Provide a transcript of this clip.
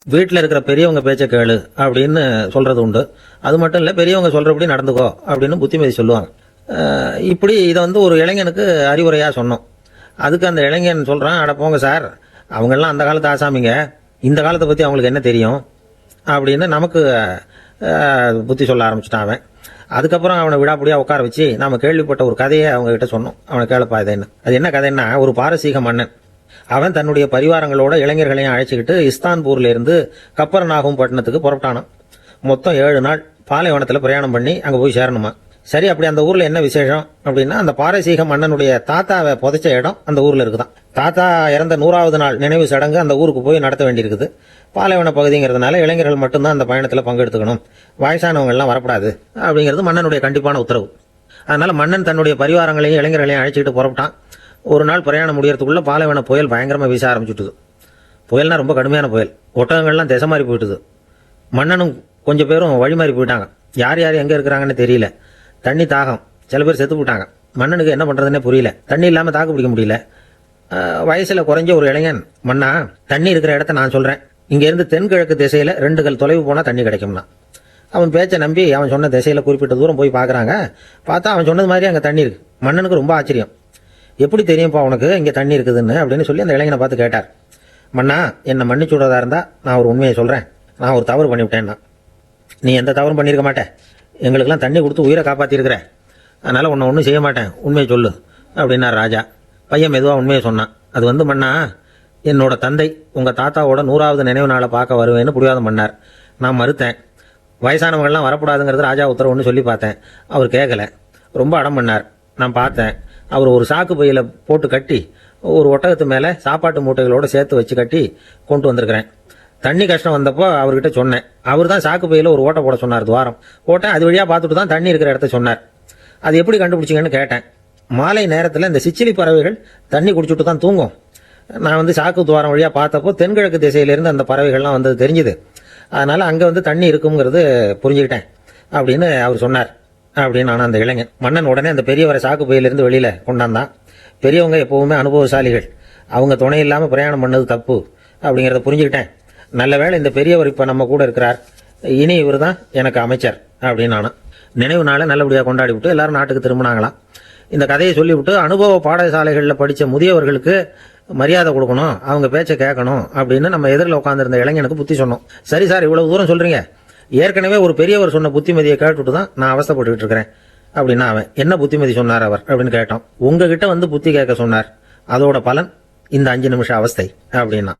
வீட்டில் இருக்கிற பெரியவங்க பேச்ச கேளு அப்படின்னு சொல்றது உண்டு. அது மட்டும் இல்லை, பெரியவங்க சொல்றபடி நடந்துக்கோ அப்படின்னு புத்திமதி சொல்லுவாங்க. இப்படி இதை வந்து ஒரு இளைஞனுக்கு அறிவுரையா சொன்னோம். அதுக்கு அந்த இளைஞன் சொல்றான், அட போங்க சார், அவங்கெல்லாம் அந்த காலத்து ஆசாமிங்க, இந்த காலத்தை பத்தி அவங்களுக்கு என்ன தெரியும் அப்படின்னு நமக்கு புத்தி சொல்ல ஆரம்பிச்சுட்டான் அவன். அதுக்கப்புறம் அவனை விடாப்படியா உட்கார வச்சு நாம கேள்விப்பட்ட ஒரு கதையை அவங்க கிட்ட சொன்னோம். அவனை கேளப்பா இது என்ன, அது என்ன கதைன்னா, ஒரு பாரசீக மன்னன் அவன் தன்னுடைய பரிவாரங்களோட இளைஞர்களையும் அழைச்சிக்கிட்டு இஸ்தான்பூர்ல இருந்து கப்பரநாகும் பட்டணத்துக்கு புறப்பட்டானான். மொத்தம் 7 நாள் பாலைவனத்துல பிரயாணம் பண்ணி அங்க போய் சேரணுமா. சரி, அப்படி அந்த ஊர்ல என்ன விசேஷம் அப்படின்னா, அந்த பாரசீக மன்னனுடைய தாத்தாவை புதைச்ச இடம் அந்த ஊர்ல இருக்குதான். தாத்தா இறந்த 100வது நாள் நினைவு சடங்கு அந்த ஊருக்கு போய் நடத்த வேண்டியிருக்குது. பாலைவன பகுதிங்கிறதுனால இளைஞர்கள் மட்டும்தான் அந்த பயணத்துல பங்கெடுத்துக்கணும், வயசானவங்க எல்லாம் வரக்கூடாது அப்படிங்கிறது மன்னனுடைய கண்டிப்பான உத்தரவு. அதனால மன்னன் தன்னுடைய பரிவாரங்களையும் இளைஞர்களையும் அழைச்சிக்கிட்டு புறப்பட்டான். ஒரு நாள் பிரயாணம் முடியறதுக்குள்ள பாலைவன புயல் பயங்கரமா வீச ஆரம்பிச்சுட்டுது. புயல்னா ரொம்ப கடுமையான புயல். ஒட்டகங்கள்லாம் திசை மாறி போயிட்டுது. மன்னனும் கொஞ்சம் பேரும் வழி மாறி போயிட்டாங்க. யார் யார் எங்க இருக்கிறாங்கன்னு தெரியல. தண்ணி தாகம், சில பேர் செத்து போட்டாங்க. மன்னனுக்கு என்ன பண்றதுன்னே புரியல. தண்ணி இல்லாம தாக்கு பிடிக்க முடியல. வயசுல குறைஞ்ச ஒரு இளைஞன், மன்னா தண்ணி இருக்கிற இடத்த நான் சொல்றேன், இங்க இருந்து தென்கிழக்கு திசையில 2 கல் தொலைவு போனா தண்ணி கிடைக்கும்னா. அவன் பேச்சை நம்பி அவன் சொன்ன திசையில குறிப்பிட்ட தூரம் போய் பாக்குறாங்க. பார்த்தா அவன் சொன்னது மாதிரி அங்க தண்ணி இருக்கு. மன்னனுக்கு ரொம்ப ஆச்சரியம். எப்படி தெரியும்ப்பா உனக்கு இங்க தண்ணி இருக்குதுன்னு அப்படின்னு சொல்லி அந்த இளைஞனை பார்த்து கேட்டார். மன்னா, என்னை மன்னிச்சு விடுறதா இருந்தா நான் ஒரு உண்மையை சொல்றேன். நான் ஒரு தவறு பண்ணிவிட்டேன்னா. நீ எந்த தவறும் பண்ணியிருக்க மாட்டேன், எங்களுக்கெல்லாம் தண்ணி கொடுத்து உயிரை காப்பாத்திருக்கிற, அதனால உன்னை ஒன்றும் செய்ய மாட்டேன், உண்மையை சொல்லு அப்படின்னார் ராஜா. பையன் மெதுவா உண்மையை சொன்னான். அது வந்து, மன்னா, என்னோட தந்தை உங்க தாத்தாவோட 100வது நினைவு நாளை பார்க்க வருவேன்னு புடிவாதம் பண்ணார். நான் மறுத்தேன். வயசானவங்கள்லாம் வரக்கூடாதுங்கிறது ராஜா உத்தரவுன்னு சொல்லி பார்த்தேன். அவர் கேட்கல. ரொம்ப அடம் பண்ணார். நான் பார்த்தேன். அவர் ஒரு சாக்கு பையில போட்டு கட்டி ஒரு ஒட்டகத்து மேல சாப்பாட்டு மூட்டைகளோட சேர்த்து வச்சு கட்டி கொண்டு வந்திருக்கிறேன். தண்ணி கஷ்டம் வந்தப்போ அவர்கிட்ட சொன்னேன். அவர் தான் சாக்கு பையில ஒரு ஓட்டை போட சொன்னார். துவாரம் போட்டேன். அது வழியா பார்த்துட்டு தான் தண்ணி இருக்கிற இடத்த சொன்னார். அது எப்படி கண்டுபிடிச்சிங்கன்னு கேட்டேன். மாலை நேரத்தில் இந்த சிச்சிலி பறவைகள் தண்ணி குடிச்சுட்டு தான் தூங்கும். நான் வந்து சாக்கு துவாரம் வழியா பார்த்தப்போ தென்கிழக்கு திசையிலிருந்து அந்த பறவைகள்லாம் வந்தது தெரிஞ்சுது. அதனால அங்க வந்து தண்ணி இருக்குங்கிறது புரிஞ்சுக்கிட்டேன் அப்படின்னு அவர் சொன்னார் அப்படின்னு நான் அந்த இளைஞன். மன்னன் உடனே அந்த பெரியவரை சாக்கு பையிலிருந்து வெளியில கொண்டாந்தான். பெரியவங்க எப்பவுமே அனுபவசாலிகள், அவங்க துணை இல்லாம பிரயாணம் பண்ணது தப்பு அப்படிங்கறத புரிஞ்சுக்கிட்டேன். நல்ல வேளை இந்த பெரியவர் இப்ப நம்ம கூட இருக்கிறார், இனி இவர் தான் எனக்கு அமைச்சர் அப்படின்னு நானும். நினைவு நாளை நல்லபடியா கொண்டாடி விட்டு எல்லாரும் நாட்டுக்கு திரும்பினாங்களாம். இந்த கதையை சொல்லிவிட்டு அனுபவ பாடசாலைகளில் படிச்ச முதியவர்களுக்கு மரியாதை கொடுக்கணும், அவங்க பேச்சை கேட்கணும் அப்படின்னு நம்ம எதிரில் உட்காந்துருந்த இளைஞனுக்கு புத்தி சொன்னோம். சரி சார், இவ்வளவு தூரம் சொல்றீங்க, ஏற்கனவே ஒரு பெரியவர் சொன்ன புத்திமதியை கேட்டுட்டு தான் நான் அவஸ்தைப்பட்டு இருக்கிறேன் அப்படின்னா அவன். என்ன புத்திமதி சொன்னார் அவர் அப்படின்னு கேட்டோம். உங்ககிட்ட வந்து புத்தி கேட்க சொன்னார், அதோட பலன் இந்த 5 நிமிஷ அவஸ்தை அப்படின்னா.